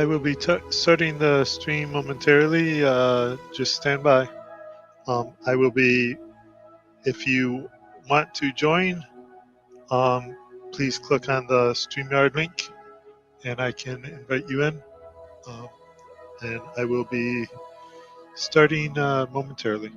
I will be starting the stream momentarily. Just stand by. I will be, if you want to join, please click on the StreamYard link and I can invite you in. And I will be starting momentarily.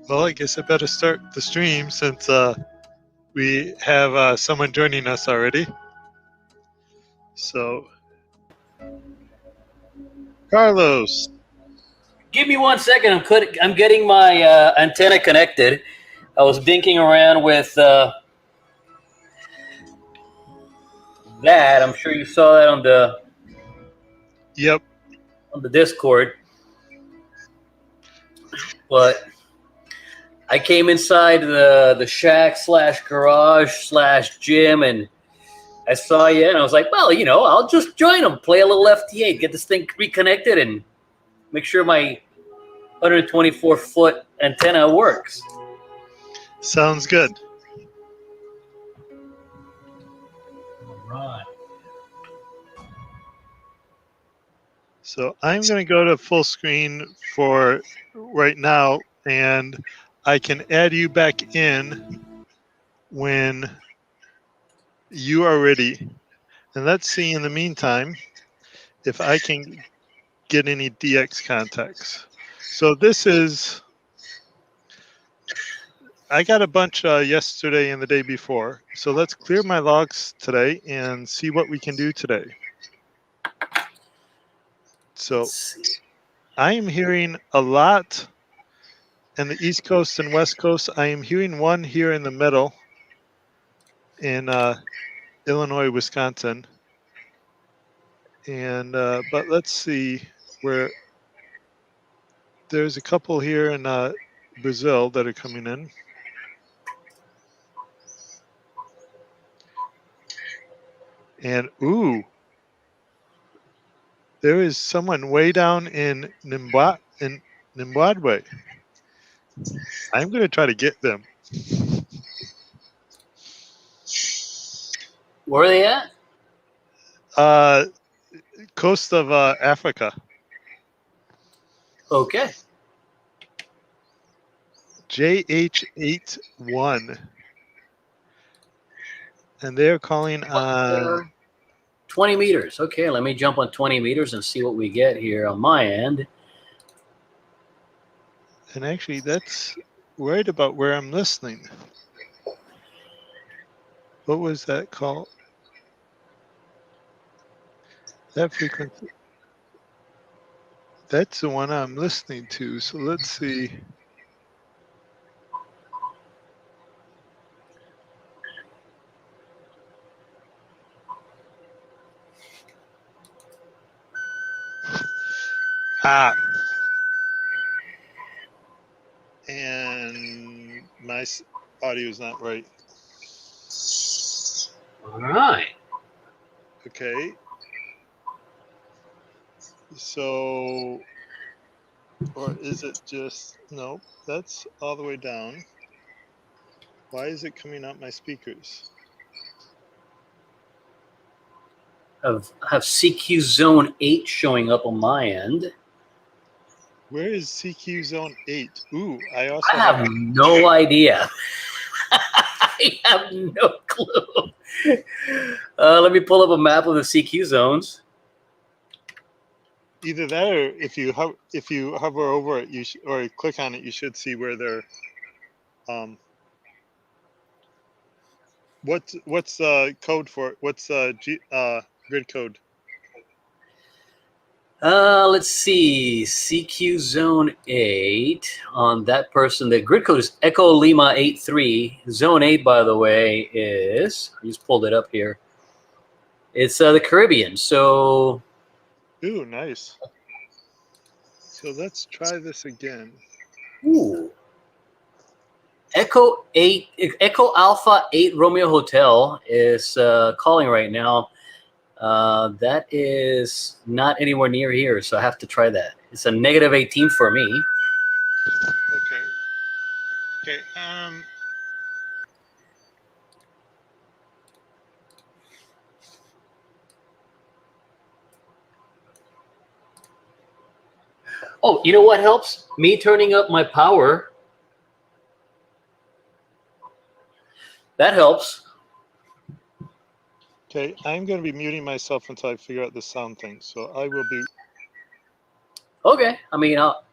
Well, I guess I better start the stream since we have someone joining us already. So, Carlos. Give me 1 second. I'm getting my antenna connected. I was dinking around with that. I'm sure you saw that on the on the Discord. But I came inside the shack / garage / gym, and I saw you, and I was like, well, I'll just join them, play a little FT8, get this thing reconnected, and make sure my 124-foot antenna works. Sounds good. All right. So I'm going to go to full screen for right now, and I can add you back in when you are ready. And let's see in the meantime if I can get any DX contacts. So this is, I got a bunch yesterday and the day before. So let's clear my logs today and see what we can do today. So Let's see. I am hearing a lot in the East Coast and West Coast. I am hearing one here in the middle in Illinois, Wisconsin. And but let's see where there's a couple here in Brazil that are coming in. And ooh, there is someone way down in Nimbwadwe. I'm going to try to get them. Where are they at? Coast of Africa. Okay. JH81. And they're calling on 20 meters. Okay, let me jump on 20 meters and see what we get here on my end. and actually that's right about where I'm listening. What was that called? That frequency. That's the one I'm listening to. So let's see. Ah. And my audio is not right. All right. Okay. So, or is it just, no, that's all the way down. Why is it coming out my speakers? Have CQ Zone 8 showing up on my end. Where is CQ Zone 8? Ooh, I also I have no idea. I have no clue. Let me pull up a map of the CQ zones. either that or if you hover over it, or you click on it, you should see where they're what's the code for it? What's the grid code? Let's see. CQ Zone 8 on that person. The grid code is Echo Lima 83. Zone 8, by the way, is, I just pulled it up here. It's the Caribbean. So, Ooh, nice. So let's try this again. ooh. Echo Alpha 8 Romeo Hotel is calling right now. That is not anywhere near here, so I have to try that. It's a negative 18 for me. Okay. Okay. Oh, you know what helps? Me turning up my power. That helps. Okay, I'm going to be muting myself until I figure out the sound thing. So I will be. Okay. I mean, I'll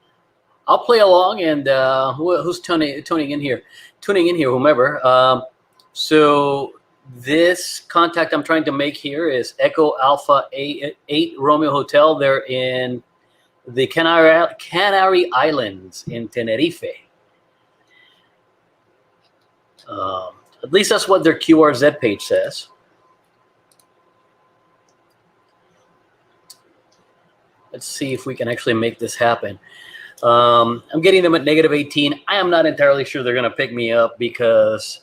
play along, and who's tuning in here? Tuning in here, whomever. So this contact I'm trying to make here is Echo Alpha 8 Romeo Hotel. They're in the Canary Islands in Tenerife. At least that's what their QRZ page says. Let's see if we can actually make this happen. I'm getting them at negative 18. I am not entirely sure they're going to pick me up because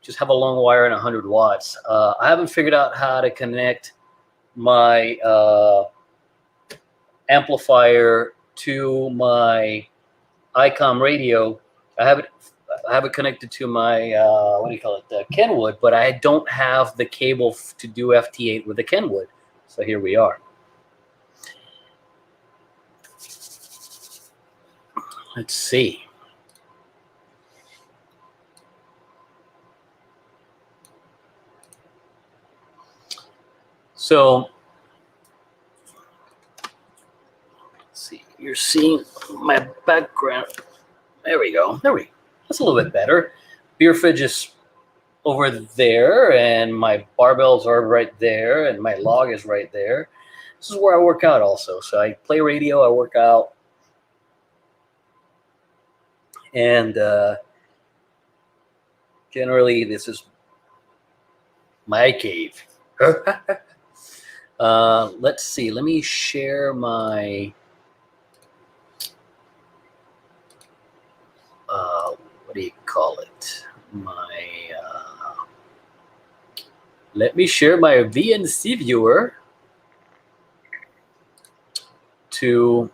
just have a long wire and 100 watts. I haven't figured out how to connect my amplifier to my ICOM radio. I have it connected to my what do you call it, Kenwood, but I don't have the cable to do FT8 with the Kenwood. So here we are. Let's see. So let's see, you're seeing my background. There we go. That's a little bit better. Beer fridge is over there, and my barbells are right there, and my log is right there. This is where I work out also. So I play radio, I work out, and generally this is my cave. Let's see. Let me share my what do you call it? Let me share my VNC viewer to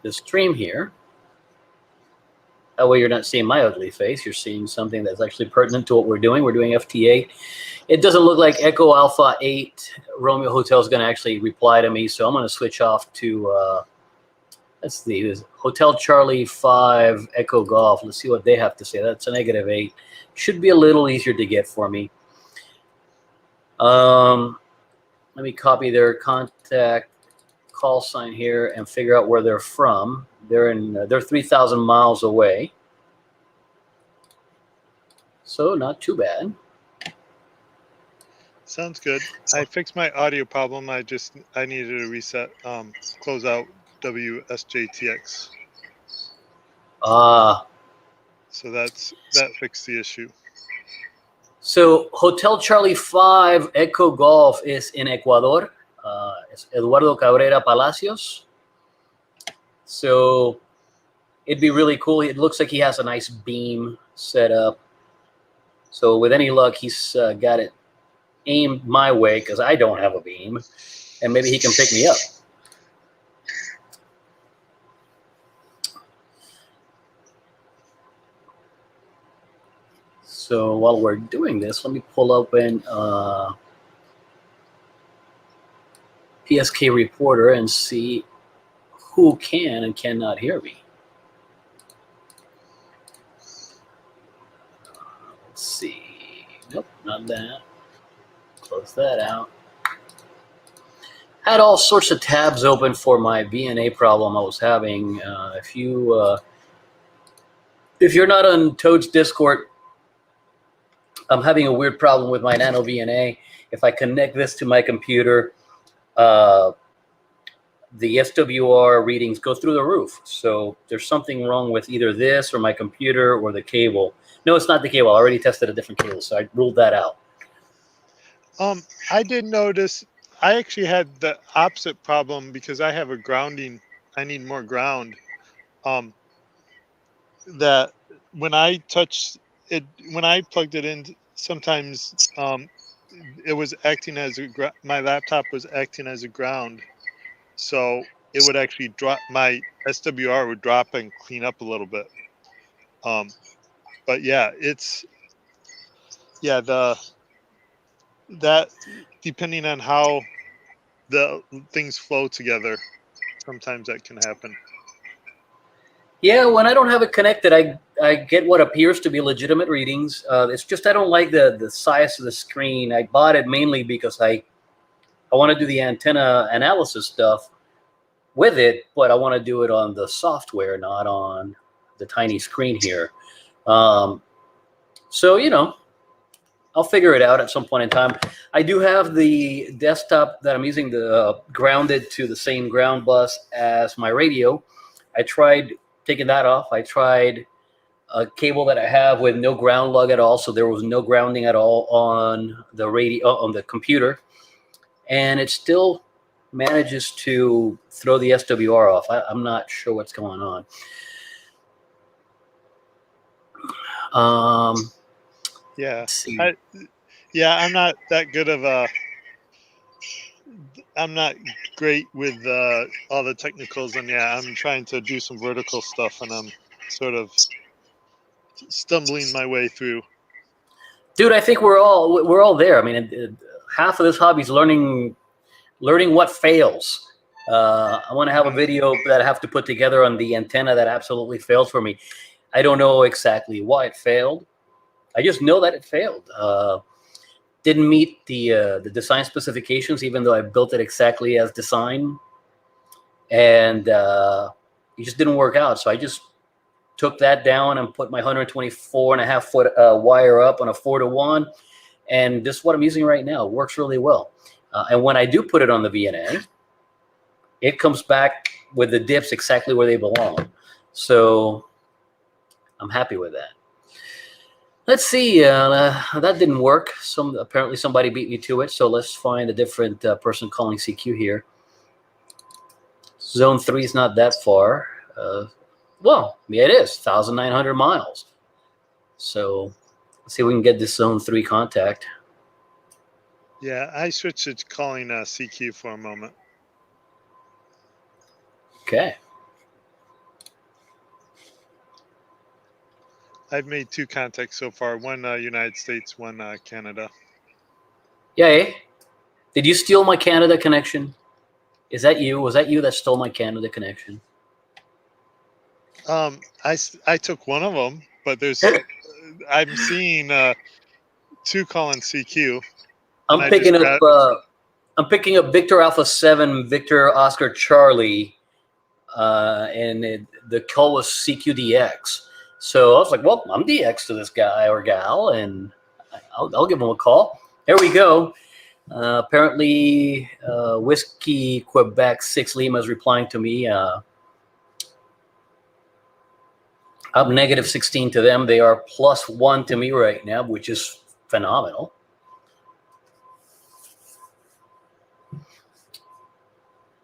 the stream here. That way you're not seeing my ugly face. You're seeing something that's actually pertinent to what we're doing. We're doing FT8. It doesn't look like Echo Alpha 8 Romeo Hotel is going to actually reply to me, so I'm going to switch off to, let's see, this Hotel Charlie 5 Echo Golf. Let's see what they have to say. That's a -8. Should be a little easier to get for me. Let me copy their contact call sign here and figure out where they're from. They're 3,000 miles away, so not too bad. Sounds good. I fixed my audio problem. I needed to reset, close out WSJTX. So that fixed the issue. So Hotel Charlie 5 Echo Golf is in Ecuador. It's Eduardo Cabrera Palacios. So it'd be really cool. It looks like he has a nice beam set up. So with any luck, he's got it aimed my way because I don't have a beam. And maybe he can pick me up. So while we're doing this, let me pull open PSK Reporter and see who can and cannot hear me. Let's see. Nope, not that. Close that out. Had all sorts of tabs open for my VNA problem I was having. If you're not on Toad's Discord, I'm having a weird problem with my Nano VNA. If I connect this to my computer, the SWR readings go through the roof. So there's something wrong with either this or my computer or the cable. No, it's not the cable. I already tested a different cable, so I ruled that out. I did notice I actually had the opposite problem because I have a grounding. I need more ground. That when I touched it, when I plugged it in, sometimes it was acting as my laptop was acting as a ground. So it would actually drop, my SWR would drop and clean up a little bit. But yeah, that depending on how the things flow together, sometimes that can happen. Yeah, when I don't have it connected, I get what appears to be legitimate readings. It's just I don't like the size of the screen. I bought it mainly because I want to do the antenna analysis stuff with it, but I want to do it on the software, not on the tiny screen here. So, you know, I'll figure it out at some point in time. I do have the desktop that I'm using grounded to the same ground bus as my radio. I tried taking that off. I tried a cable that I have with no ground lug at all, so there was no grounding at all on the radio, on the computer, and it still manages to throw the SWR off. I'm not sure what's going on. Yeah, I'm not that good of a. I'm not great with all the technicals, and yeah, I'm trying to do some vertical stuff, and I'm sort of stumbling my way through. Dude, I think we're all there. I mean, half of this hobby is learning what fails. I want to have a video that I have to put together on the antenna that absolutely failed for me. I don't know exactly why it failed. I just know that it failed. didn't meet the design specifications, even though I built it exactly as designed, and it just didn't work out. So I just took that down and put my 124.5-foot wire up on a 4-to-1, and this is what I'm using right now. It works really well. And when I do put it on the VNA, it comes back with the dips exactly where they belong. So I'm happy with that. Let's see. That didn't work. Apparently somebody beat me to it. So let's find a different person calling CQ here. Zone 3 is not that far. Well, yeah, it is 1,900 miles. So let's see if we can get this Zone 3 contact. Yeah, I switched to calling CQ for a moment. Okay. I've made 2 contacts so far. One United States, one Canada. Yay. Did you steal my Canada connection? Is that you? Was that you that stole my Canada connection? I took one of them, but there's I'm seeing 2 calling CQ. I'm picking up Victor Alpha 7, Victor Oscar Charlie, and the call was CQDX. So I was like, well, I'm DX to this guy or gal, and I'll give him a call. There we go. Apparently, Whiskey Quebec 6 Lima is replying to me. I'm -16 to them. They are +1 to me right now, which is phenomenal.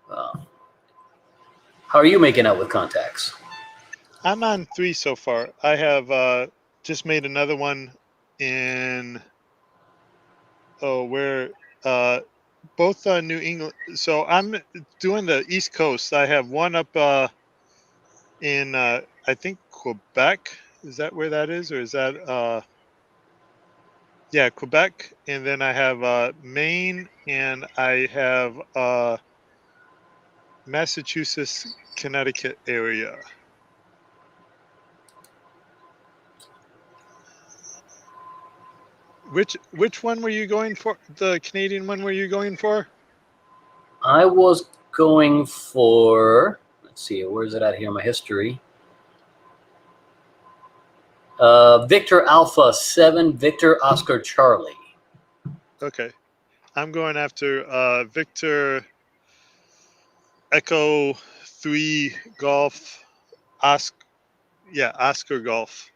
How are you making out with contacts? I'm on 3 so far. I have just made another one in where both New England. So I'm doing the East Coast. I have one up in I think Quebec. Is that where that is, or is that yeah, Quebec? And then I have Maine, and I have Massachusetts, Connecticut area. Which one were you going for? The Canadian one were you going for? I was going for, let's see, where's it at here in my history? Victor Alpha 7, Victor Oscar Charlie. Okay. I'm going after Victor Echo 3 Golf Oscar Golf.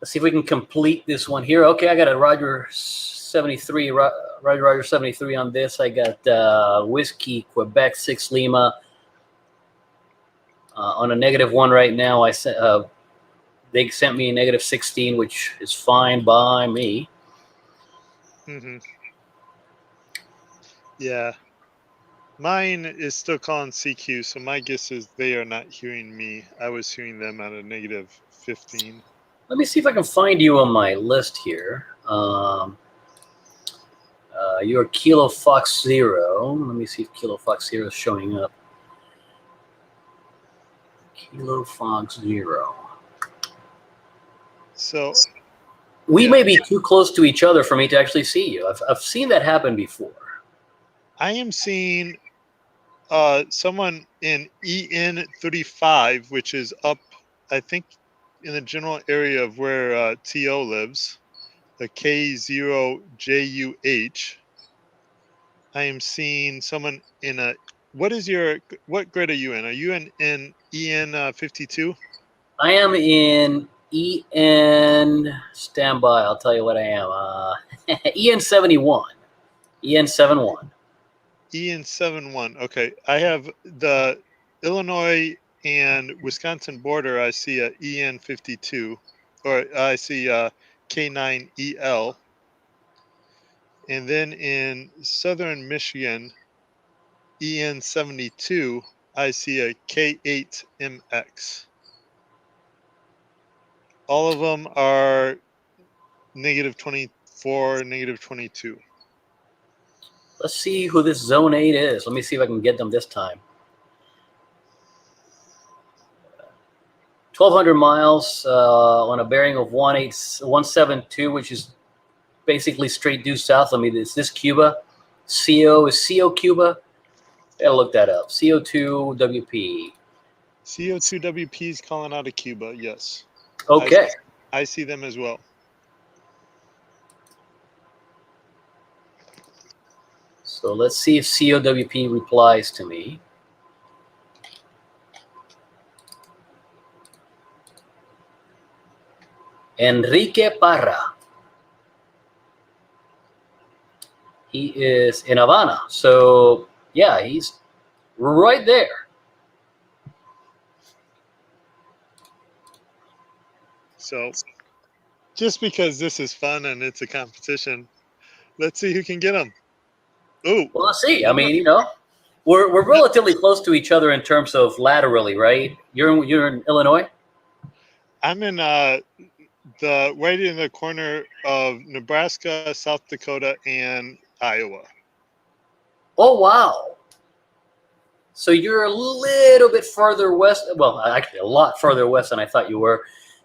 Let's see if we can complete this one here. Okay, I got a Roger 73, Roger 73 on this. I got Whiskey Quebec 6 Lima on a -1 right now. They sent me a -16, which is fine by me. Mm-hmm. Yeah. Mine is still calling CQ, so my guess is they are not hearing me. I was hearing them at a -15. Let me see if I can find you on my list here. You're Kilo Fox 0. Let me see if Kilo Fox 0 is showing up. Kilo Fox 0. So we may be too close to each other for me to actually see you. I've seen that happen before. I am seeing someone in EN35, which is up, I think, in the general area of where TO lives, the K0JUH. I am seeing someone in a. What grade are you in? Are you in EN52? I am in EN standby. I'll tell you what I am. EN71. EN71. EN71. Okay, I have the Illinois and Wisconsin border. I see a EN52, or I see K9EL. And then in southern Michigan, EN72, I see a K8MX. All of them are -24, -22. Let's see who this Zone 8 is. Let me see if I can get them this time. 1,200 miles on a bearing of 172, which is basically straight due south. I mean, is this Cuba? Is CO Cuba? I gotta look that up. CO2 WP. CO2WP is calling out of Cuba. Yes. Okay. I see them as well. So let's see if COWP replies to me. Enrique Parra. He is in Havana. So, yeah, he's right there. So, just because this is fun and it's a competition, let's see who can get them. Oh, well, let's see. I mean, we're relatively close to each other in terms of laterally, right? You're in Illinois. I'm in right in the corner of Nebraska, South Dakota, and Iowa. Oh wow! So you're a little bit further west. Well, actually, a lot further west than I thought you were.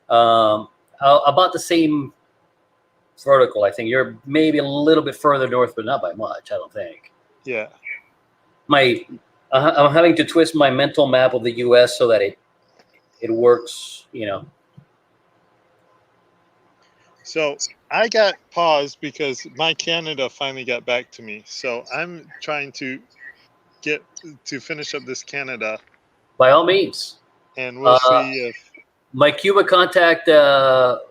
About the same vertical, I think. You're maybe a little bit further north, but not by much. I don't think. Yeah. I'm having to twist my mental map of the U.S. so that it works. So I got paused because my Canada finally got back to me. So I'm trying to get to finish up this Canada. By all means. And we'll see if my Cuba contact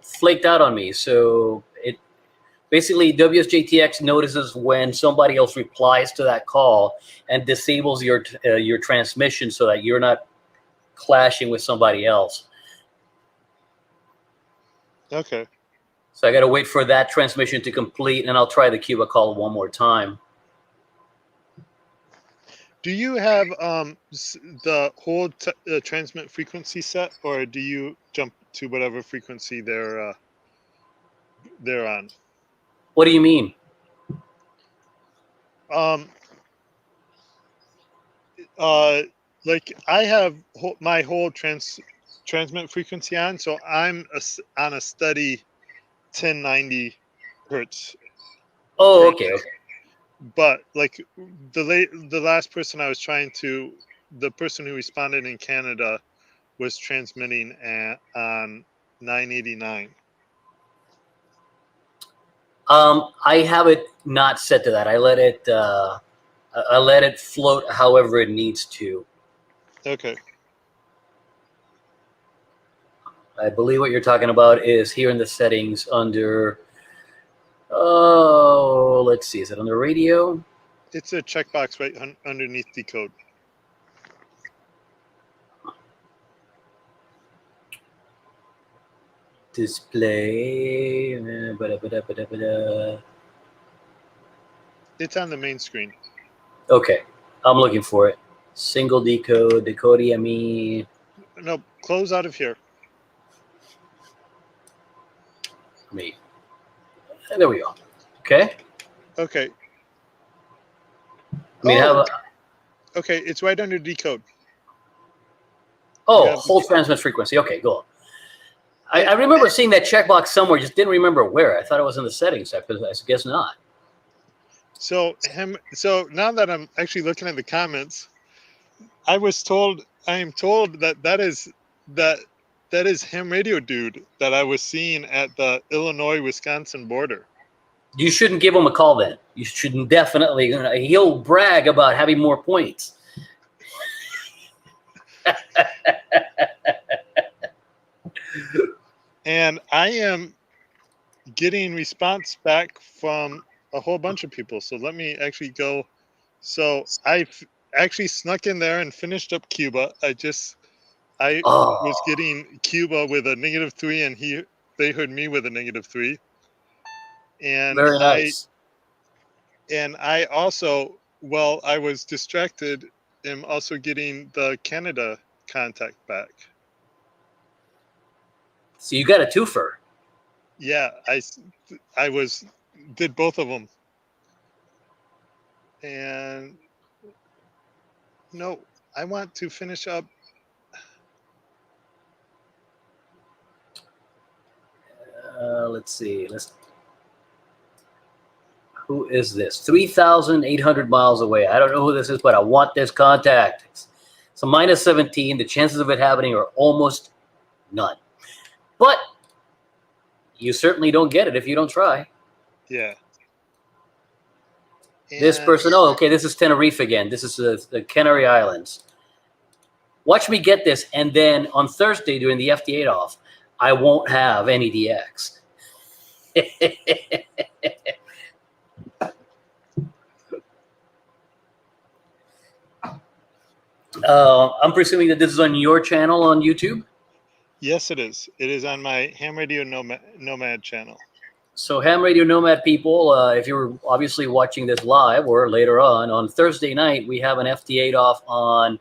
flaked out on me. So it basically WSJTX notices when somebody else replies to that call and disables your transmission so that you're not clashing with somebody else. Okay. So I got to wait for that transmission to complete, and I'll try the Cuba call one more time. Do you have the whole transmit frequency set, or do you jump to whatever frequency they're on? What do you mean? Like I have my whole transmit frequency on, so I'm on a steady 1090 hertz. Oh, okay. But like the last person I was trying to, the person who responded in Canada was transmitting on 989. I have it not set to that. I let it float however it needs to. Okay. I believe what you're talking about is here in the settings under. Oh, let's see. Is it under radio? It's a checkbox right underneath decode. Display. It's on the main screen. Okay, I'm looking for it. Single decode, decode. No, close out of here. There we go. Okay. Okay. Okay, it's right under decode. Whole transmit frequency. Okay, go on. I remember seeing that checkbox somewhere, just didn't remember where. I thought it was in the settings. I guess not. So now that I'm actually looking at the comments, I am told that is Ham Radio Dude that I was seeing at the Illinois-Wisconsin border. You shouldn't give him a call then. You shouldn't definitely. He'll brag about having more points. And I am getting response back from a whole bunch of people. So let me actually go. So I actually snuck in there and finished up Cuba. I was getting Cuba with a -3, and they heard me with a -3. And very nice. I also, while I was distracted, am also getting the Canada contact back. So you got a twofer. Yeah, I did both of them. And no, I want to finish up. Let's see. Who is this? 3,800 miles away. I don't know who this is, but I want this contact. So minus 17. The chances of it happening are almost none. But you certainly don't get it if you don't try. Yeah. This person, oh, okay, this is Tenerife again. This is the Canary Islands. Watch me get this, and then on Thursday during the FT8 off, I won't have any DX. I'm presuming that this is on your channel on YouTube? Yes, it is. It is on my Ham Radio Nomad channel. So Ham Radio Nomad people, if you're obviously watching this live or later on Thursday night, we have an FT8 off on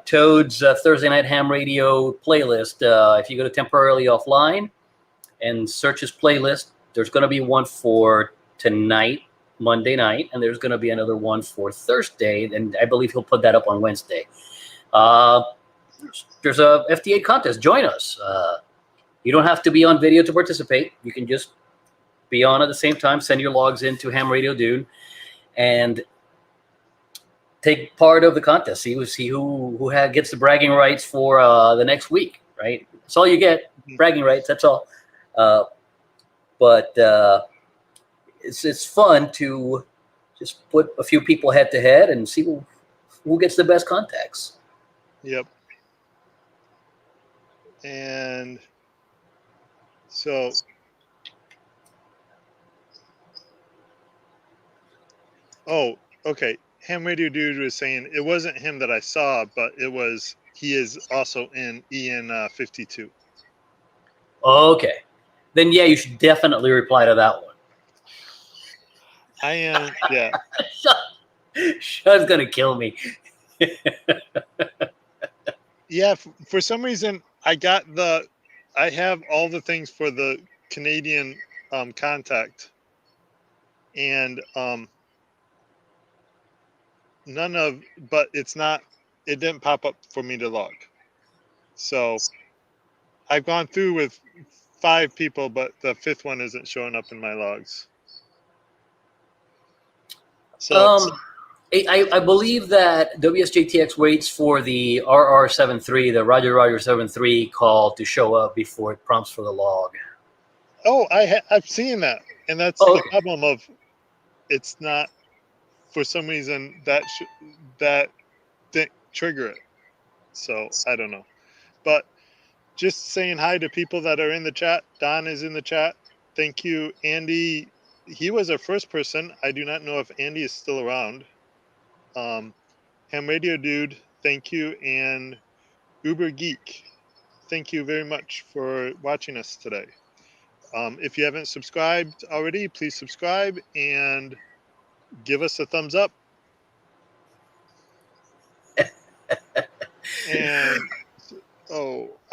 Toad's Thursday Night Ham Radio playlist. If you go to Temporarily Offline and search his playlist, there's going to be one for tonight, Monday night, and there's going to be another one for Thursday, and I believe he'll put that up on Wednesday. There's a FT8 contest. Join us. You don't have to be on video to participate. You can just be on at the same time, send your logs into Ham Radio Dude, and take part of the contest. See who gets the bragging rights for the next week, right? That's all you get, bragging rights, that's all. But it's fun to just put a few people head to head and see who gets the best contacts. Yep. And so okay. Ham Radio Dude was saying it wasn't him that I saw, but he is also in EN 52. Okay. Then yeah, you should definitely reply to that one. I am, yeah. Sean's gonna kill me. Yeah, for some reason I have all the things for the Canadian contact, and but it didn't pop up for me to log. So I've gone through with 5 people, but the 5th one isn't showing up in my logs. So I believe that WSJTX waits for the RR73, the Roger 73 call to show up before it prompts for the log. Oh, I've seen that, and that's the problem of it's not, for some reason that didn't trigger it. So I don't know, but just saying hi to people that are in the chat. Don is in the chat. Thank you, Andy. He was our first person. I do not know if Andy is still around. Ham Radio Dude, thank you, and Uber Geek, thank you very much for watching us today. If you haven't subscribed already, please subscribe and give us a thumbs up. And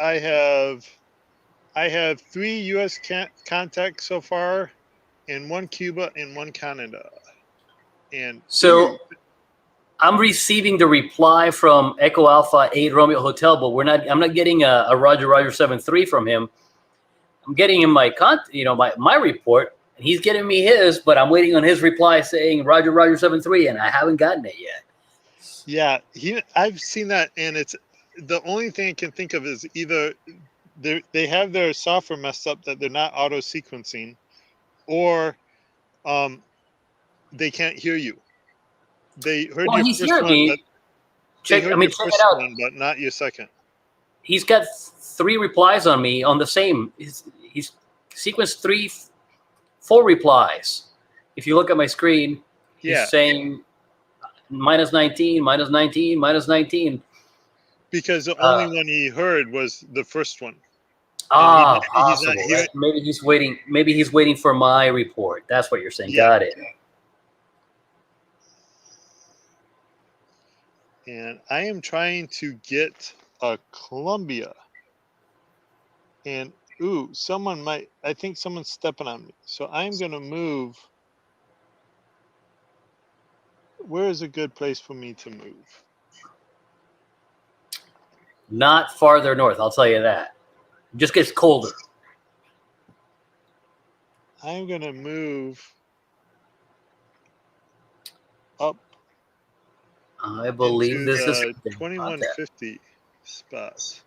I have 3 U.S. contacts so far, and 1 Cuba and 1 Canada. And so I'm receiving the reply from Echo Alpha 8 Romeo Hotel, but I'm not getting a Roger 73 from him. I'm getting him my report, and he's getting me his, but I'm waiting on his reply saying Roger 73, and I haven't gotten it yet. Yeah, I've seen that, and it's the only thing I can think of is either they have their software messed up that they're not auto sequencing, or they can't hear you. They heard your he's first hearing one, me. but check it out. but not your second. He's got 3 replies on me on the same. He's sequenced 4 replies. If you look at my screen, he's saying minus 19, minus 19, minus 19. Because the only one he heard was the first one. Possible. Right? Maybe he's waiting. Maybe he's waiting for my report. That's what you're saying. Yeah. Got it. And I am trying to get a Columbia. And I think someone's stepping on me. So I'm going to move. Where is a good place for me to move? Not farther north, I'll tell you that. It just gets colder. I'm going to move up I believe into this is the a dead contact. 2150 spot.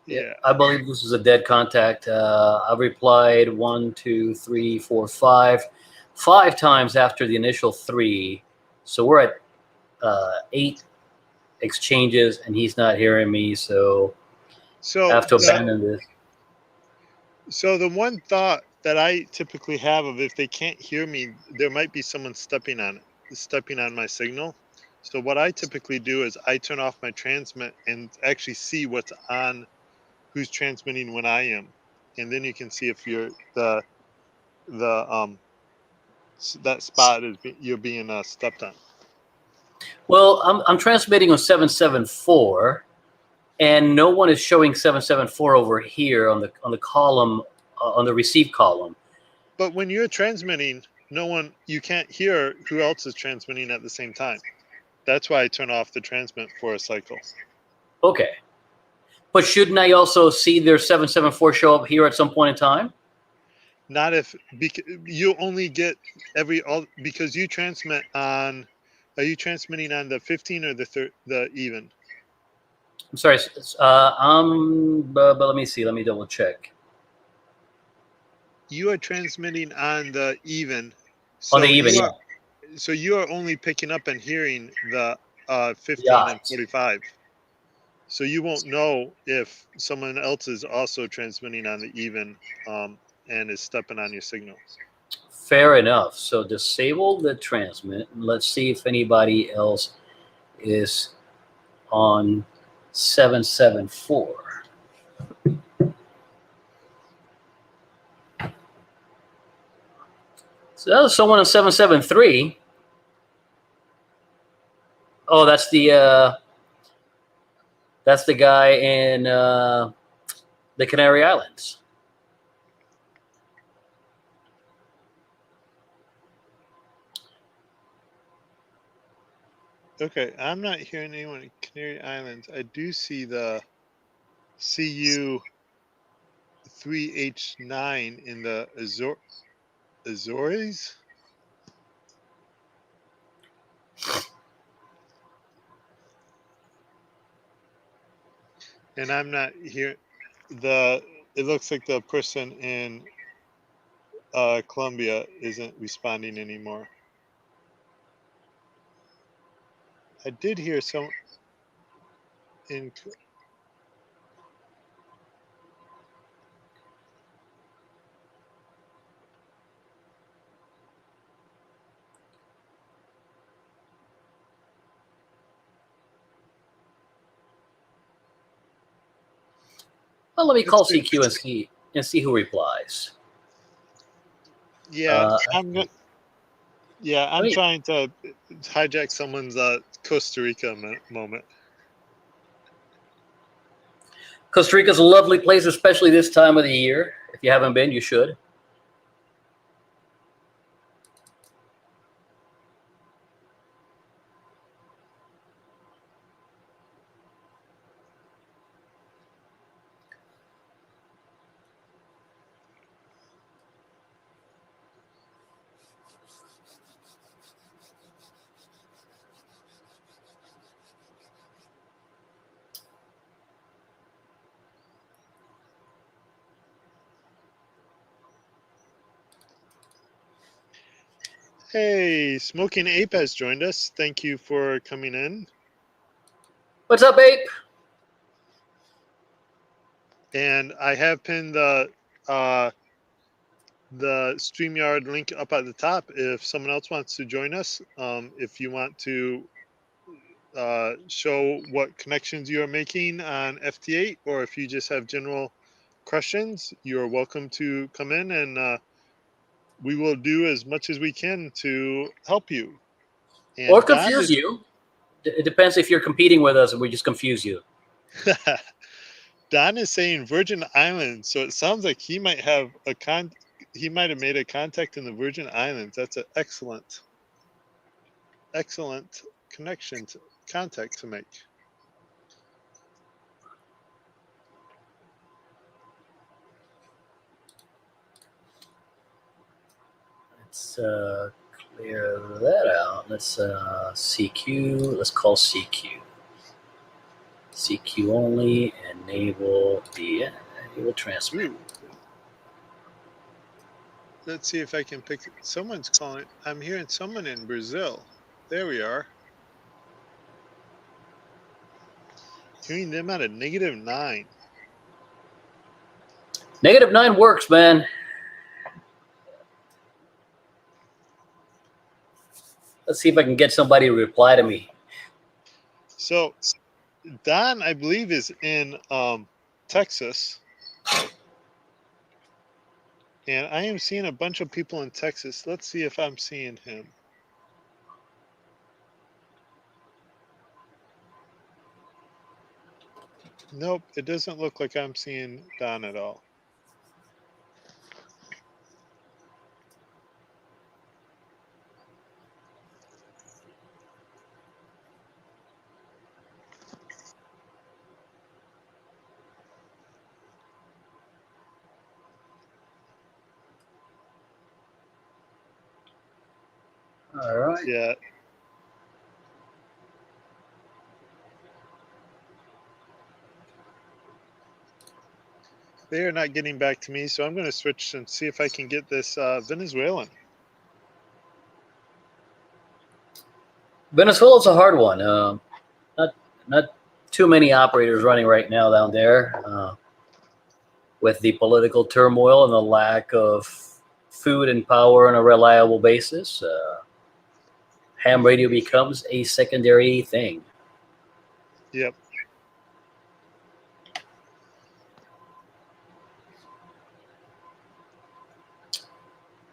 Yeah, Yeah. I believe this is a dead contact. I replied 1, 2, 3, 4, 5 times after the initial 3. So we're at 8 exchanges, and he's not hearing me. So I So have to abandon this. So the one thought that I typically have of if they can't hear me, there might be someone stepping on my signal. So what I typically do is I turn off my transmit and actually see what's on, who's transmitting when I am, and then you can see if you're the that spot is you're being stepped on. Well, I'm transmitting on 774, and no one is showing 774 over here on the column on the receive column. But when you're transmitting, you can't hear who else is transmitting at the same time. That's why I turn off the transmit for a cycle. Okay, but shouldn't I also see their 774 show up here at some point in time? Not if because you only get because you transmit on. Are you transmitting on the 15 or the even? I'm sorry. But let me see. Let me double check. You are transmitting on the even, On the so even, yeah. you are only picking up and hearing the 15 and Yacht. 45. So you won't know if someone else is also transmitting on the even and is stepping on your signal. Fair enough. So disable the transmit. And let's see if anybody else is on 774. So that was someone on 773. Oh, that's the guy in the Canary Islands. Okay, I'm not hearing anyone in Canary Islands. I do see the CU 3H9 in the Azores. And I'm not here. It looks like the person in Colombia isn't responding anymore. I did hear some in. Well, let me That's call good. CQ and see who replies. Yeah, I I'm mean, trying to hijack someone's Costa Rica moment. Costa Rica's a lovely place, especially this time of the year. If you haven't been, you should. Hey, Smoking Ape has joined us. Thank you for coming in. What's up, Ape? And I have pinned the StreamYard link up at the top if someone else wants to join us. If you want to show what connections you are making on FT8, or if you just have general questions, you're welcome to come in and we will do as much as we can to help you. Or And confuse you. It depends if you're competing with us and we just confuse you. Don is saying Virgin Islands, so it sounds like he might have he might have made a contact in the Virgin Islands. That's an excellent contact to make. Let's clear that out. Let's CQ. Let's call CQ. CQ only. Enable the enable transmit. Ooh. Let's see if I can pick. Someone's calling. I'm hearing someone in Brazil. There we are. Hearing them at a -9. -9 works, man. Let's see if I can get somebody to reply to me. So, Don, I believe, is in Texas. And I am seeing a bunch of people in Texas. Let's see if I'm seeing him. Nope, it doesn't look like I'm seeing Don at all. All right. Yeah. They are not getting back to me, so I'm going to switch and see if I can get this Venezuelan. Venezuela's a hard one. Not too many operators running right now down there with the political turmoil and the lack of food and power on a reliable basis. Ham radio becomes a secondary thing. Yep.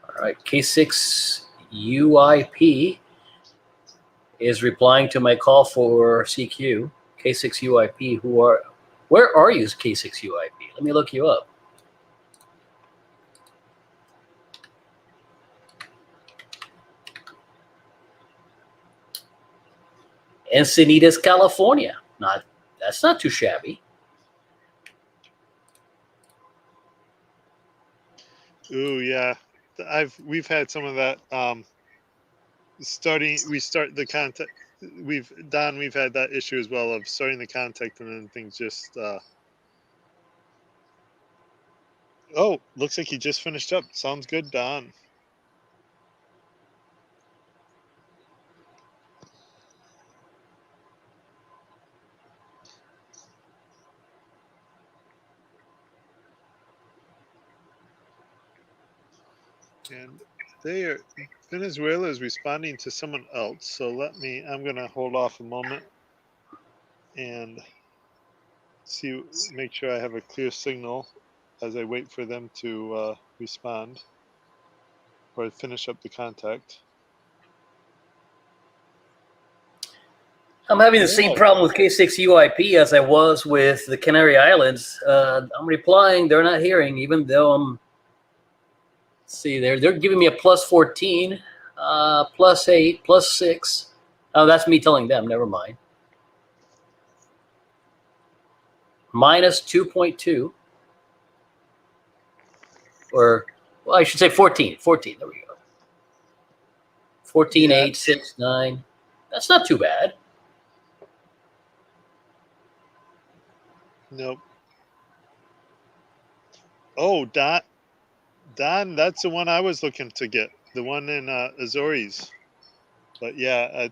All right, K6 UIP is replying to my call for CQ. K6 UIP, where are you, K6 UIP? Let me look you up. Encinitas, California. That's not too shabby. Ooh, yeah. We've had some of that. We start the contact. We've had that issue as well of starting the contact and then things just. Oh, looks like he just finished up. Sounds good, Don. And Venezuela is responding to someone else. So I'm going to hold off a moment and make sure I have a clear signal as I wait for them to respond or finish up the contact. I'm having the same problem with K6 UIP as I was with the Canary Islands. I'm replying, they're not hearing, even though they're giving me a +14, +8, +6. Oh, that's me telling them, never mind. -2.2. Or, well, I should say 14. 14, there we go. 14, 8, 6, 9. That's not too bad. Nope. Oh, Don, that's the one I was looking to get. The one in Azores. But yeah,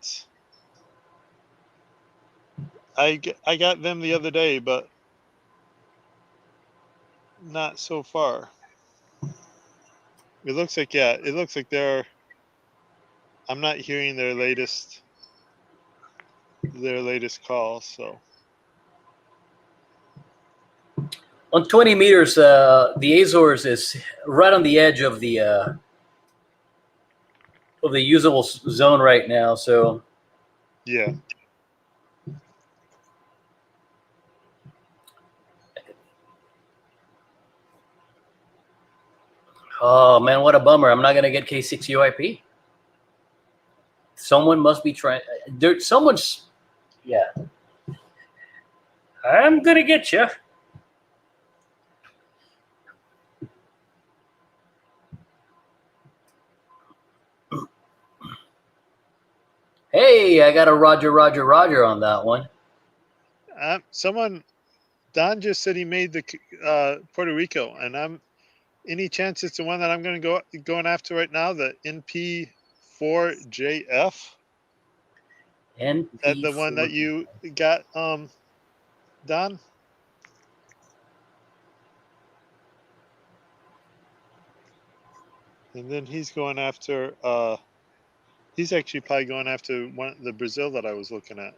I got them the other day, but not so far. It looks like I'm not hearing their latest call, so. On 20 meters, the Azores is right on the edge of the usable zone right now. So Yeah. oh man, what a bummer! I'm not gonna get K6 UIP. Someone must be trying. Yeah. I'm gonna get you. Hey, I got a Roger, Roger, Roger on that one. Don just said he made the Puerto Rico, and any chance it's the one that I'm going to going after right now, the NP4JF? NP4. Is that the one that you got, Don? And then he's going after. He's actually probably going after the Brazil that I was looking at.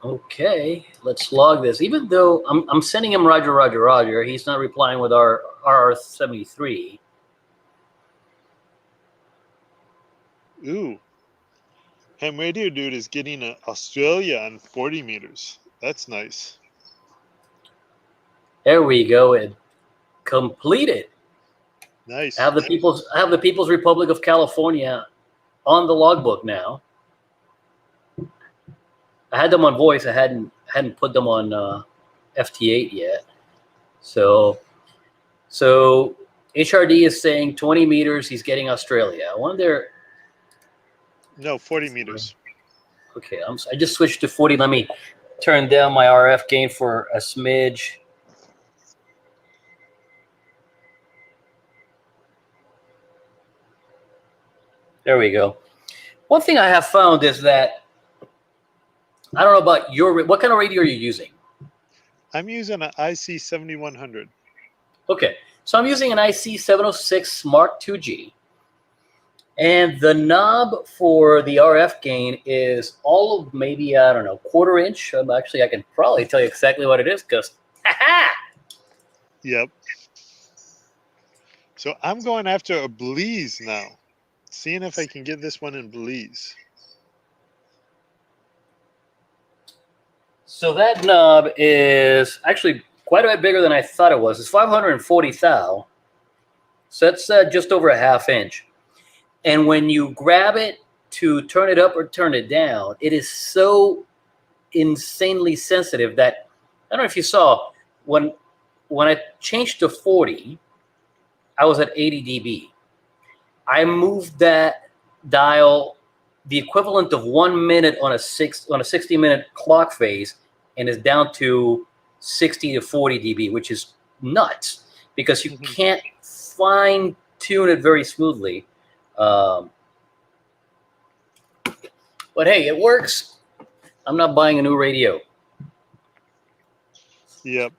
Okay, let's log this. Even though I'm sending him Roger, Roger, Roger, he's not replying with our RR73. Ooh. Ham Radio Dude is getting Australia on 40 meters. That's nice. There we go. It completed. Nice. I have the People's Republic of California on the logbook now. I had them on voice. I hadn't put them on FT8 yet. So HRD is saying 20 meters. He's getting Australia. I wonder. No, 40 meters. Okay, I just switched to 40. Let me turn down my RF gain for a smidge. There we go. One thing I have found is that I don't know about what kind of radio are you using? I'm using an IC 7100. Okay, so I'm using an IC 706 Mark 2G. And the knob for the RF gain is all of maybe, I don't know, quarter inch. Actually, I can probably tell you exactly what it is because, Yep. So I'm going after a Belize now. Seeing if I can get this one in Belize. So that knob is actually quite a bit bigger than I thought it was. It's 540 thou. So that's just over a half inch. And when you grab it to turn it up or turn it down, it is so insanely sensitive that, I don't know if you saw, when I changed to 40, I was at 80 dB. I moved that dial the equivalent of 1 minute on a 60-minute clock phase, and is down to 60 to 40 dB, which is nuts because you can't fine tune it very smoothly. But hey, it works. I'm not buying a new radio. Yep.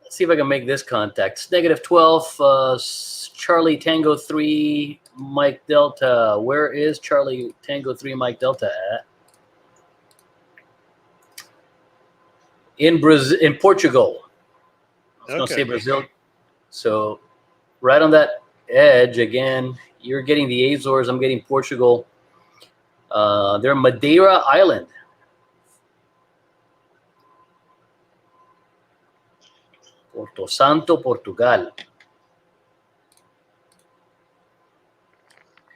Let's see if I can make this contact. It's -12, Charlie Tango 3, Mike Delta. Where is Charlie Tango 3, Mike Delta at? In Portugal. I was going to say Brazil. So right on that edge again. You're getting the Azores. I'm getting Portugal. They're Madeira Island. Porto Santo, Portugal.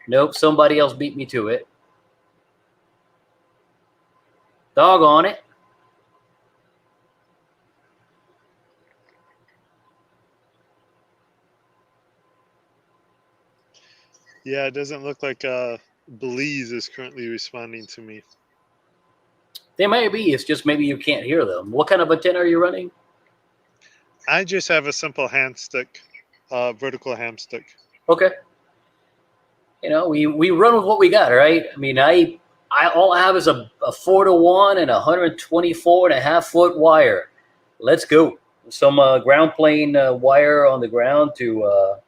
Nope, somebody else beat me to it. Doggone it. Yeah, it doesn't look like Belize is currently responding to me. They may be. It's just maybe you can't hear them. What kind of antenna are you running? I just have a simple hand stick, vertical ham stick. Okay. You know, we run with what we got, right? I mean, I all I have is a 4-to-1 and a 124.5 foot wire. Let's go. Some ground plane wire on the ground to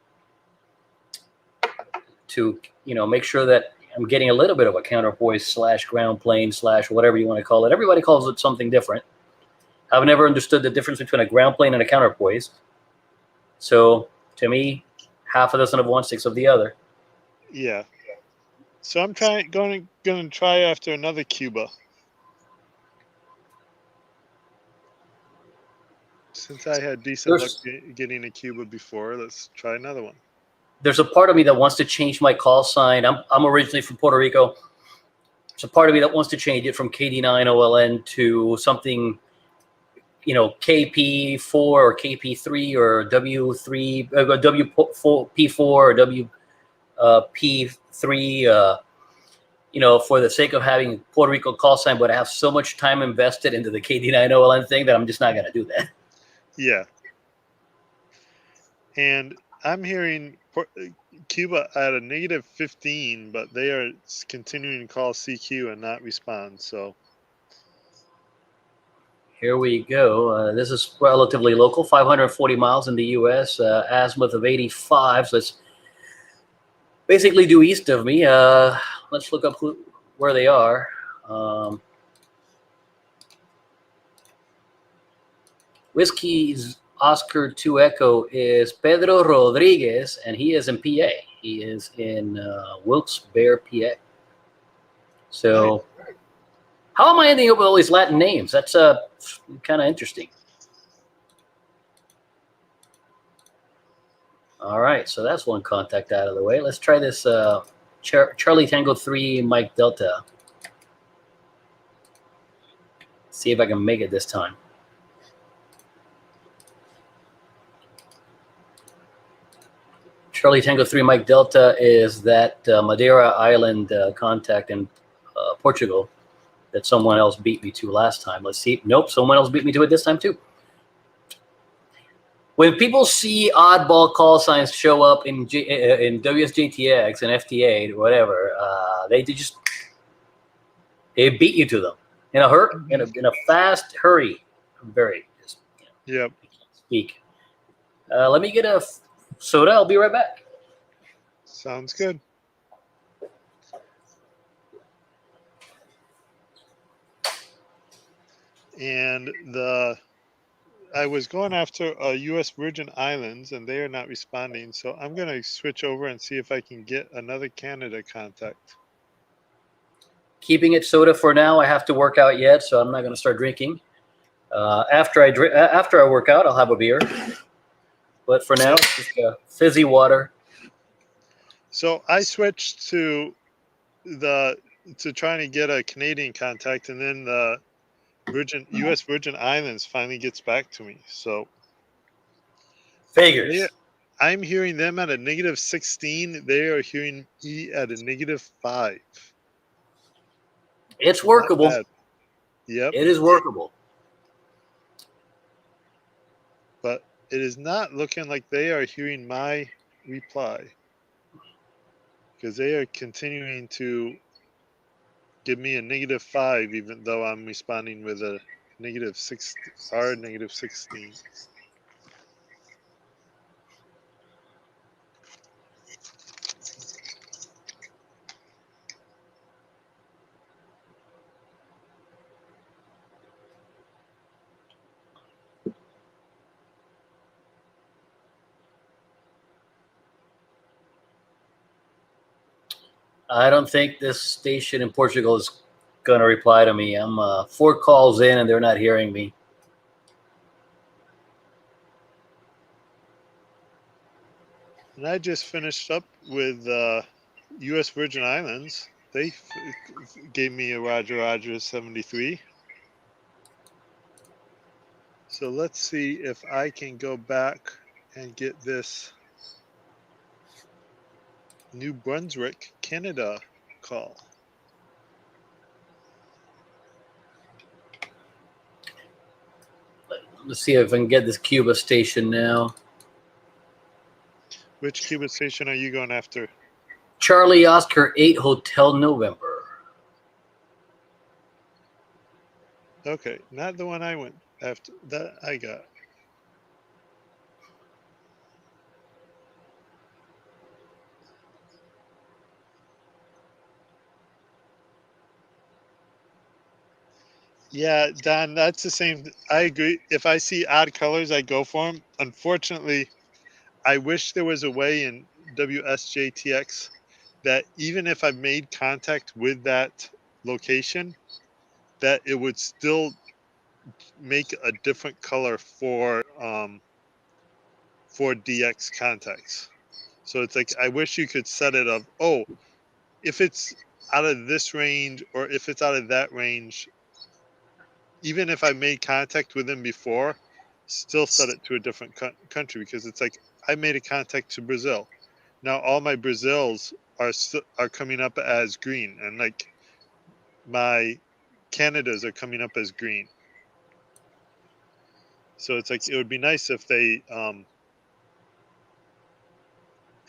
make sure that I'm getting a little bit of a counterpoise / ground plane / whatever you want to call it. Everybody calls it something different. I've never understood the difference between a ground plane and a counterpoise. So to me, half a dozen of one, 6 of the other. Yeah. So I'm going to try after another Cuba. Since I had decent luck getting a Cuba before, let's try another one. There's a part of me that wants to change my call sign. I'm originally from Puerto Rico. There's a part of me that wants to change it from KD9 OLN to something, KP4 or KP3 or W3, WP4 or WP3, for the sake of having Puerto Rico call sign, but I have so much time invested into the KD9OLN thing that I'm just not going to do that. Yeah. And I'm hearing Cuba at a -15, but they are continuing to call CQ and not respond. So here we go. This is relatively local, 540 miles in the U.S., azimuth of 85. So it's basically due east of me. Let's look up where they are. Whiskey's Oscar 2 Echo is Pedro Rodriguez, and he is in PA. He is in Wilkes-Barre, PA. So, nice. How am I ending up with all these Latin names? That's kind of interesting. All right, so that's one contact out of the way. Let's try this Charlie Tango 3 Mike Delta. See if I can make it this time. Charlie Tango 3 Mike Delta is that Madeira Island contact in Portugal that someone else beat me to last time. Let's see. Nope, someone else beat me to it this time too. When people see oddball call signs show up in WSJTX and FT8 or whatever, they beat you to them in a fast hurry. Very just yep. Speak. Let me get a soda. I'll be right back. Sounds good. And I was going after U.S. Virgin Islands, and they are not responding. So I'm going to switch over and see if I can get another Canada contact. Keeping it soda for now. I have to work out yet, so I'm not going to start drinking. After I work out, I'll have a beer. But for now, just fizzy water. So I switched to trying to get a Canadian contact, and then the U.S. Virgin Islands finally gets back to me. So figures. I'm hearing them at a -16. They are hearing me at a -5. It's workable. Yep. It is workable. But it is not looking like they are hearing my reply, because they are continuing to give me a -5, even though I'm responding with a -6 or -16. I don't think this station in Portugal is going to reply to me. I'm 4 calls in and they're not hearing me. And I just finished up with U.S. Virgin Islands. They gave me a Roger 73. So let's see if I can go back and get this New Brunswick, Canada call. Let's see if I can get this Cuba station now. Which Cuba station are you going after? Charlie Oscar 8 Hotel November. Okay, not the one I went after. That I got. Yeah, Don, that's the same. I agree. If I see odd colors, I go for them. Unfortunately, I wish there was a way in WSJTX that even if I made contact with that location, that it would still make a different color for DX contacts. So it's like, I wish you could set it up. Oh, if it's out of this range or if it's out of that range, even if I made contact with him before, still set it to a different country, because it's like I made a contact to Brazil. Now all my Brazils are coming up as green, and like my Canadas are coming up as green. So it's like it would be nice if they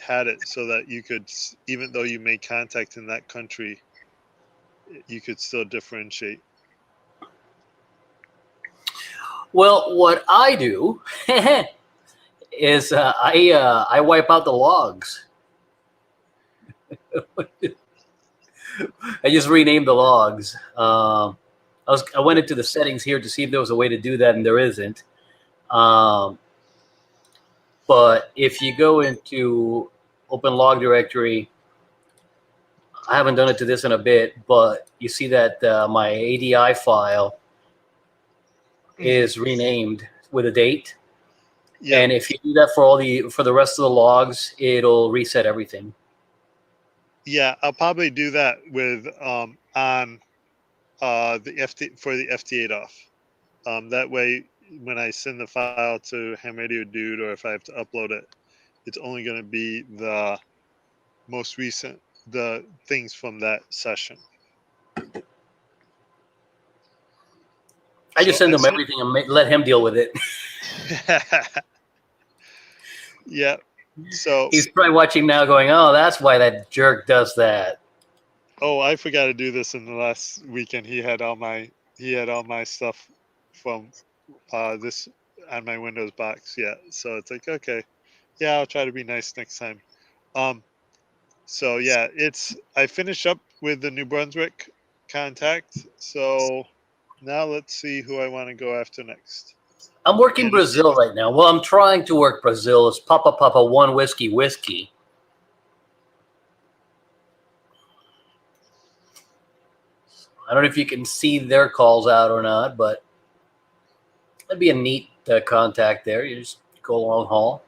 had it so that you could, even though you made contact in that country, you could still differentiate. Well, what I do is I wipe out the logs. I just renamed the logs. I went into the settings here to see if there was a way to do that, and there isn't. But if you go into Open Log Directory, I haven't done it to this in a bit, but you see that my ADI file is renamed with a date. Yeah. And if you do that for the rest of the logs, it'll reset everything. Yeah, I'll probably do that with on the FT8 off. That way, when I send the file to Ham Radio Dude, or if I have to upload it, it's only going to be the most recent, the things from that session. I just send him everything and let him deal with it. Yeah. So he's probably watching now going, oh, that's why that jerk does that. Oh, I forgot to do this in the last weekend. He had all my stuff from this on my Windows box. Yeah. So it's like, okay. Yeah, I'll try to be nice next time. So yeah, I finished up with the New Brunswick contact. So now let's see who I want to go after next. I'm working Brazil right now. Well, I'm trying to work Brazil as Papa Papa 1 Whiskey Whiskey. I don't know if you can see their calls out or not, but that'd be a neat contact there. You just go long haul.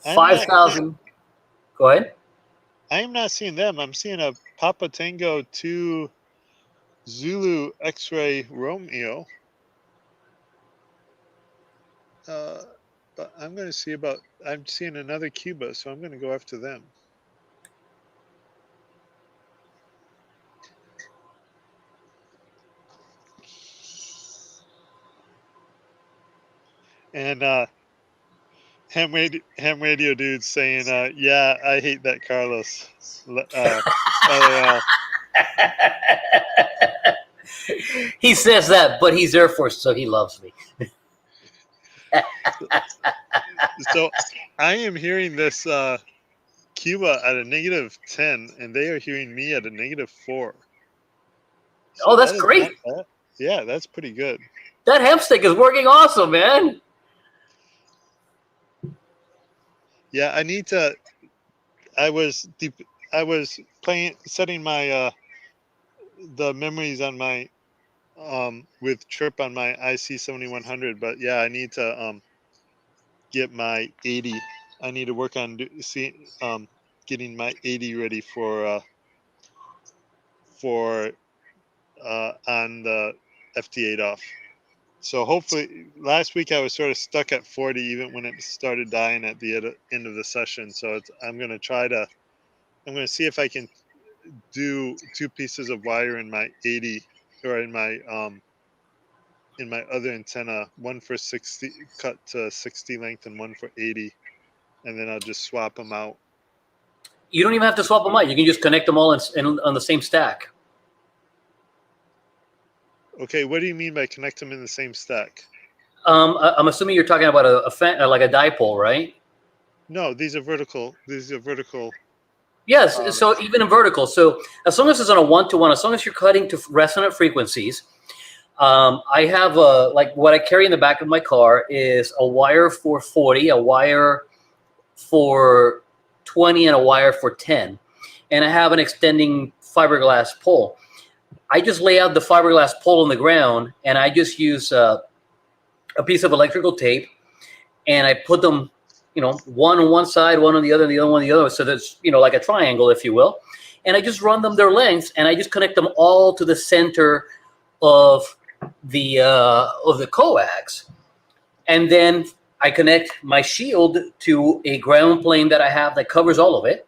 5,000. Go ahead. I'm not seeing them. I'm seeing a Papa Tango 2 Zulu X-Ray Romeo. But I'm going to see I'm seeing another Cuba, so I'm going to go after them. And Ham Radio Dude saying, yeah, I hate that Carlos. LOL. He says that, but he's Air Force, so he loves me. So I am hearing this Cuba at a -10, and they are hearing me at a -4. So oh, that's great. Yeah, that's pretty good. That hemp stick is working awesome, man. Yeah, I need to. I was setting my the memories on my with Trip on my IC 7100, but yeah, I need to get my 80. I need to work on getting my 80 ready for on the FT8 off. So hopefully, last week I was sort of stuck at 40 even when it started dying at the end of the session. So I'm going to see if I can do 2 pieces of wire in my 80 or in my other antenna, one for 60 cut to 60 length and one for 80, and then I'll just swap them out. You don't even have to swap them out. You can just connect them all on the same stack. Okay, what do you mean by connect them in the same stack? I'm assuming you're talking about like a dipole, right? No, these are vertical. Yes, so even in vertical. So as long as it's on a 1-to-1, as long as you're cutting to resonant frequencies, I have like what I carry in the back of my car is a wire for 40, a wire for 20, and a wire for 10. And I have an extending fiberglass pole. I just lay out the fiberglass pole on the ground, and I just use a piece of electrical tape, and I put them, one on one side, one on the other, and the other one on the other. So that's, like a triangle, if you will. And I just run them their lengths, and I just connect them all to the center of the coax, and then I connect my shield to a ground plane that I have that covers all of it.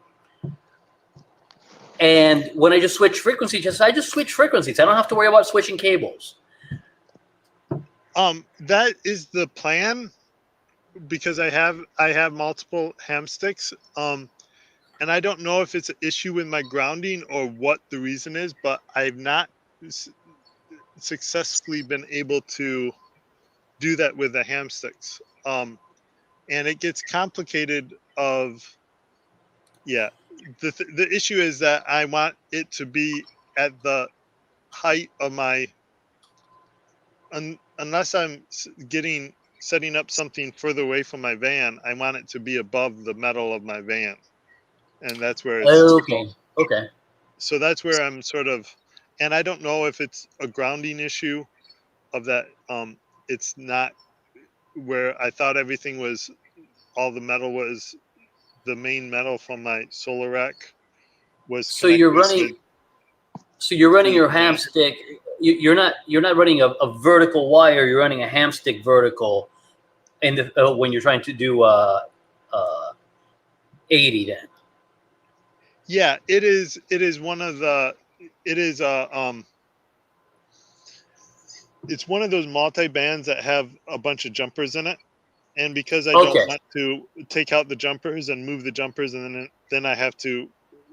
And when I just switch frequencies, I just switch frequencies. I don't have to worry about switching cables. That is the plan, because I have multiple ham sticks. And I don't know if it's an issue with my grounding or what the reason is, but I've not successfully been able to do that with the ham sticks. And it gets complicated the issue is that I want it to be at the height of my, unless I'm setting up something further away from my van, I want it to be above the metal of my van. And that's where it's, Okay. so that's where I'm sort of, and I don't know if it's a grounding issue of that. It's not where I thought everything was, all the metal was, the main metal from my solar rack was So you're connected running. So you're running your ham stick. You're not running a vertical wire. You're running a ham stick vertical, in when you're trying to do 80 then. Yeah, it is. It is one of the. It is it's one of those multi-bands that have a bunch of jumpers in it, and because I don't want to take out the jumpers and move the jumpers, and then I have to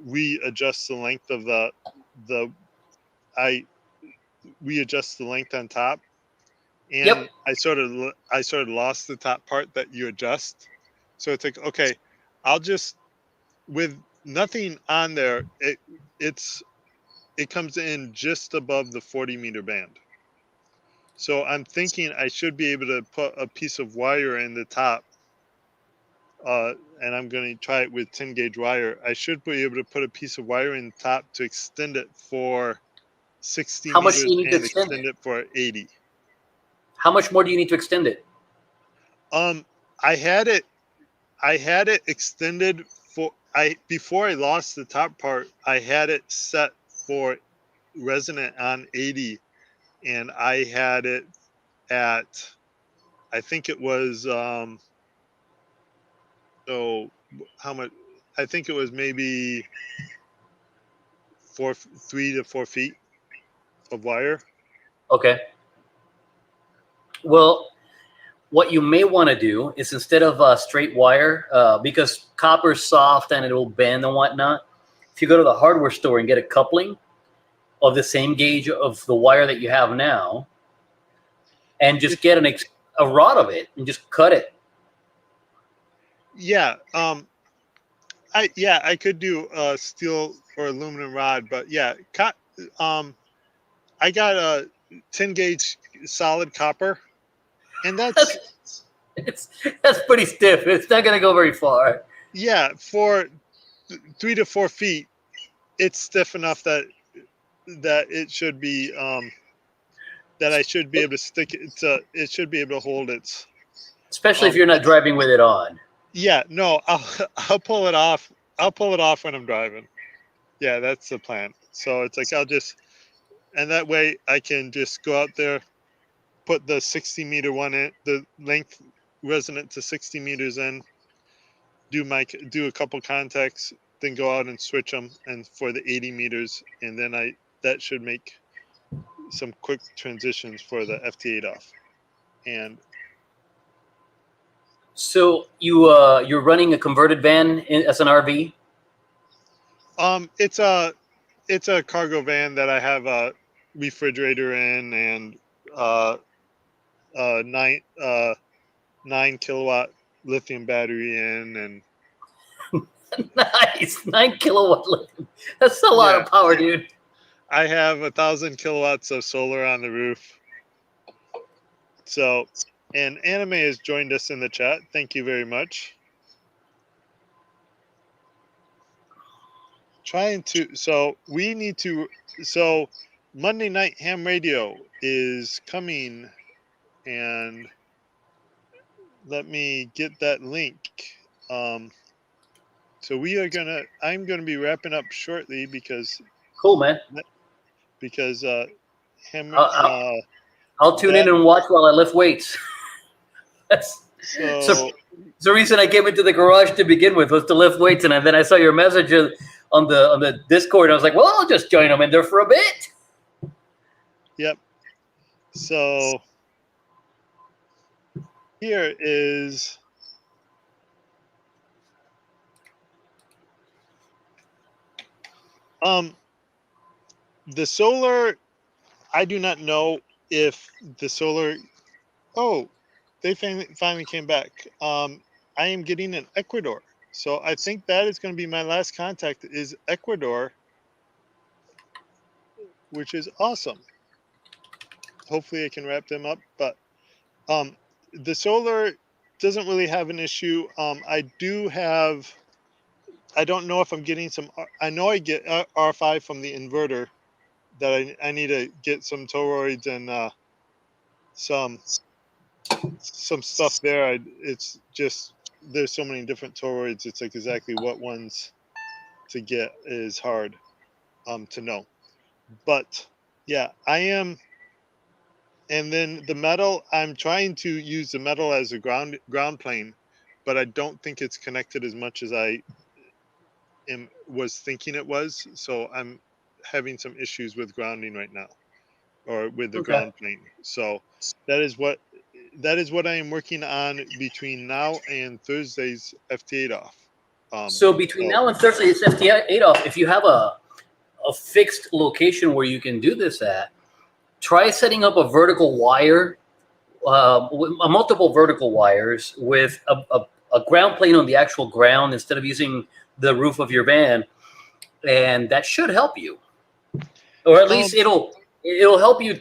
readjust the length of readjust the length on top, and I sort of lost the top part that you adjust. So it's like, okay, I'll just, with nothing on there, it comes in just above the 40-meter band. So I'm thinking I should be able to put a piece of wire in the top, and I'm going to try it with 10 gauge wire. I should be able to put a piece of wire in the top to extend it for 60 How much meters do you need to and extend it for 80. How much more do you need to extend it? I had it extended before I lost the top part, I had it set for resonant on 80, and I had it at, I think it was so how much, I think it was maybe 3 to 4 feet of wire. Okay. Well, what you may want to do is, instead of straight wire, because copper's soft and it'll bend and whatnot, if you go to the hardware store and get a coupling of the same gauge of the wire that you have now, and just get a rod of it and just cut it. Yeah. I could do a steel or aluminum rod, but yeah, I got a 10 gauge solid copper, and that's pretty stiff. It's not going to go very far. Yeah, for 3 to 4 feet, it's stiff enough that it should be that I should be able to stick it to. It should be able to hold its. Especially if you're not driving with it on. Yeah, no, I'll pull it off. I'll pull it off when I'm driving. Yeah, that's the plan. So it's like and that way I can just go out there, put the 60-meter one in, the length resonant to 60 meters in, do a couple contacts, then go out and switch them, and for the 80 meters, and then that should make some quick transitions for the FT8 off. And so you're running a converted van as an RV? It's a cargo van that I have a refrigerator in, and 9 kilowatt lithium battery in, and Nice. 9 kilowatt lithium. That's a lot of power, dude. I have 1,000 kilowatts of solar on the roof. So, and Anime has joined us in the chat. Thank you very much. So Monday Night Ham Radio is coming, and let me get that link. So I'm gonna be wrapping up shortly because cool, man. Because I'll tune in and watch while I lift weights. That's So the reason I came into the garage to begin with, was to lift weights, and then I saw your message on the Discord. And I was like, well, I'll just join them in there for a bit. yep. So here is the solar. I do not know if the solar. Oh, they finally came back. I am getting an Ecuador, so I think that is going to be my last contact is Ecuador, which is awesome. Hopefully, I can wrap them up. But the solar doesn't really have an issue. I do have. I don't know if I'm getting some. I know I get R5 from the inverter. That I need to get some toroids and some stuff there. It's just there's so many different toroids. It's like exactly what ones to get is hard to know. But yeah, I am. And then the metal, I'm trying to use the metal as a ground plane, but I don't think it's connected as much as I was thinking it was. So I'm having some issues with grounding right now, or with the Okay. ground plane. So that is what I am working on between now and Thursday's FT8 off. So between now and Thursday, it's FT8 off. If you have a fixed location where you can do this at, try setting up a vertical wire, multiple vertical wires with a ground plane on the actual ground instead of using the roof of your van, and that should help you, or at least it'll help you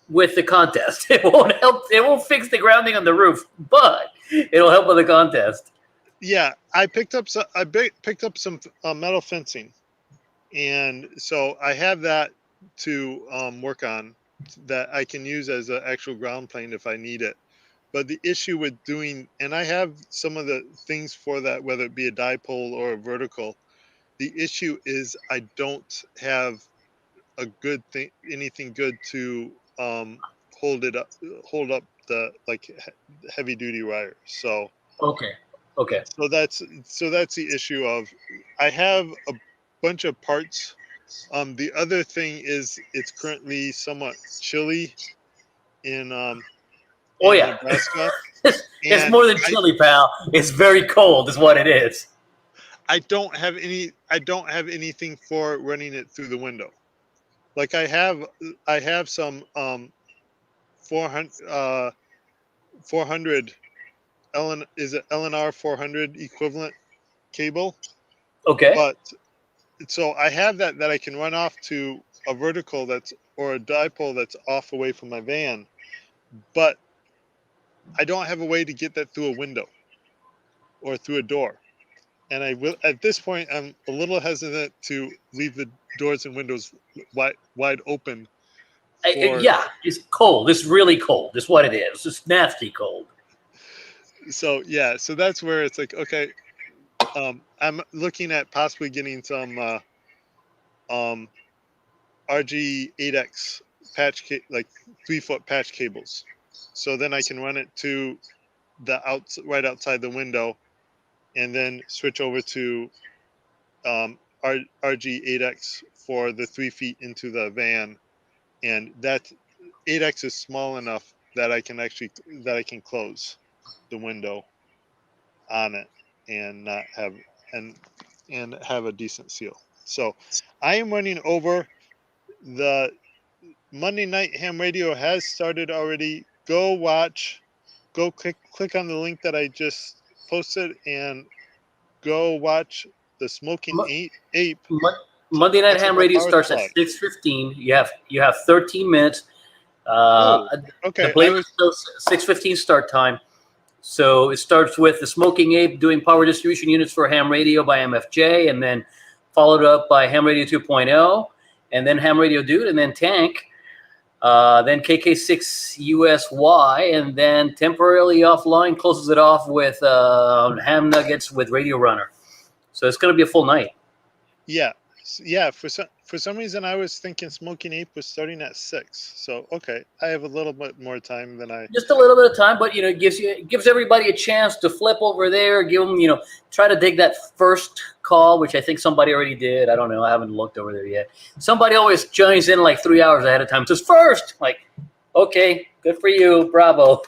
with the contest. It won't help. It won't fix the grounding on the roof, but it'll help with the contest. Yeah, I picked up some. I picked up some metal fencing, and so I have that to work on, that I can use as an actual ground plane if I need it. But the issue with doing, and I have some of the things for that, whether it be a dipole or a vertical. The issue is I don't have a good thing, anything good to hold up the heavy duty wire. So Okay. that's the issue of I have a bunch of parts. The other thing is it's currently somewhat chilly in Oh yeah. Nebraska, It's and more than chilly, pal. It's very cold, is what it is. I don't have anything for running it through the window. Like I have some 400 is it LNR 400 equivalent cable, Okay. but so I have that I can run off to a vertical or a dipole that's off away from my van, but I don't have a way to get that through a window or through a door. And I will, at this point, I'm a little hesitant to leave the doors and windows wide open for. Yeah, it's cold. It's really cold. It's what it is. It's nasty cold. So yeah, so that's where it's like, okay, I'm looking at possibly getting some RG8X like 3-foot patch cables, so then I can run it to right outside the window, and then switch over to RG8X for the 3 feet into the van, and that 8X is small enough that I can close the window on it and not have and have a decent seal. So I am running over. The Monday Night Ham Radio has started already. Go watch. Go click on the link that I just posted and go watch the Smoking Ape. Monday Night Talks Ham about Radio power starts at supply. 6:15. You have 13 minutes. Okay. The playlist is 6:15 start time. So it starts with the Smoking Ape doing power distribution units for Ham Radio by MFJ, and then followed up by Ham Radio 2.0, and then Ham Radio Dude, and then Tank, then KK6USY, and then temporarily offline closes it off with Ham Nuggets with Radio Runner. So it's going to be a full night. Yeah. Yeah, for some reason I was thinking Smoking Ape was starting at 6. So okay, I have a little bit more time than I. Just a little bit of time, but it gives everybody a chance to flip over there. Give them, try to dig that first call, which I think somebody already did. I don't know. I haven't looked over there yet. Somebody always joins in like 3 hours ahead of time. Says first, like, okay, good for you, bravo.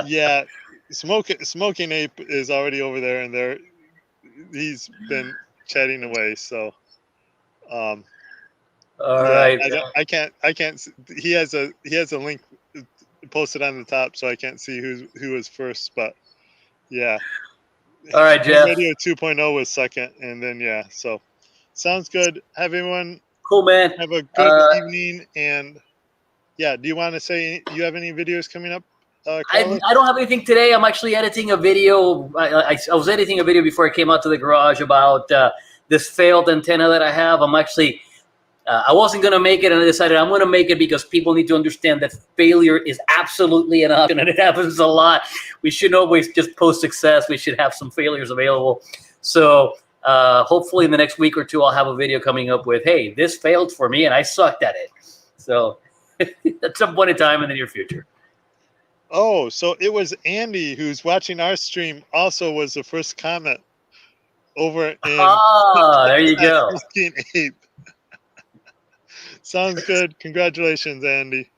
Yeah, Smoking Ape is already over there, and he's been chatting away. So, All yeah, right. I can't. He has a link posted on the top, so I can't see who was first. But yeah, All right, Ham Jeff. Radio 2.0 was second, and then yeah. So, sounds good. Have everyone Cool, man. have a good evening, and yeah. Do you want to say you have any videos coming up, Carlos? I don't have anything today. I'm actually editing a video. I was editing a video before I came out to the garage about this failed antenna that I have. I'm actually, I wasn't going to make it, and I decided I'm going to make it because people need to understand that failure is absolutely an option, and it happens a lot. We shouldn't always just post success. We should have some failures available. So hopefully in the next week or two, I'll have a video coming up with, hey, this failed for me, and I sucked at it. So at some point in time in the near future. Oh, so it was Andy who's watching our stream. Also, was the first comment over in There you go. Smoking Ape. Sounds good. Congratulations, Andy.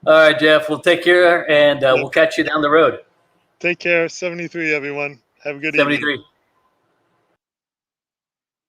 All right, Jeff. We'll take care, and we'll catch you down the road. Take care. 73, everyone. Have a good evening. 73.